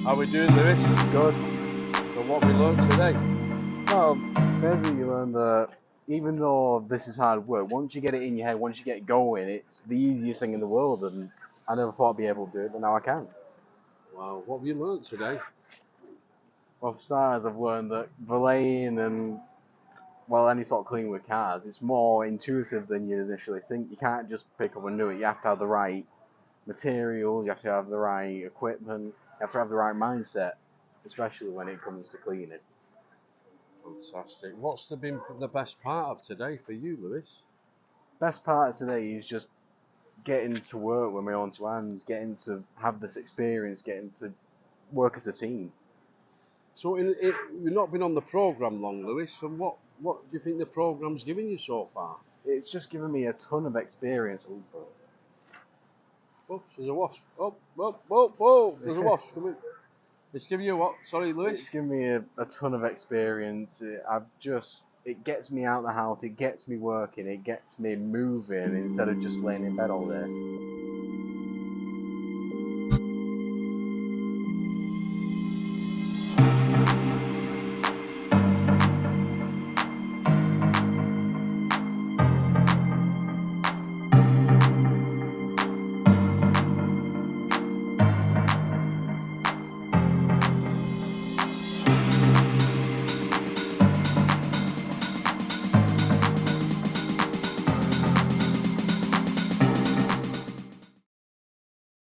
How we doing, Lewis? Good. So what we learned today? Well, basically you learn that even though this is hard work, once you get it in your head, once you get going, it's the easiest thing in the world, and I never thought I'd be able to do it, but now I can. Wow, what have you learned today? Well, for starters, I've learned that valeting and, well, any sort of cleaning with cars, it's more intuitive than you initially think. You can't just pick up and do it. You have to have the right materials, you have to have the right equipment, you have to have the right mindset, especially when it comes to cleaning. Fantastic. What's been the best part of today for you, Lewis? Best part of today is just getting to work with my own two hands, getting to have this experience, getting to work as a team. So you've not been on the programme long, Lewis, and what do you think the programme's given you so far? It's just given me a ton of experience. Oh, there's a wasp. Oh, there's a wasp coming. It's giving you what? Sorry, Lewis? It's given me a ton of experience. It gets me out of the house, it gets me working, it gets me moving instead of just laying in bed all day.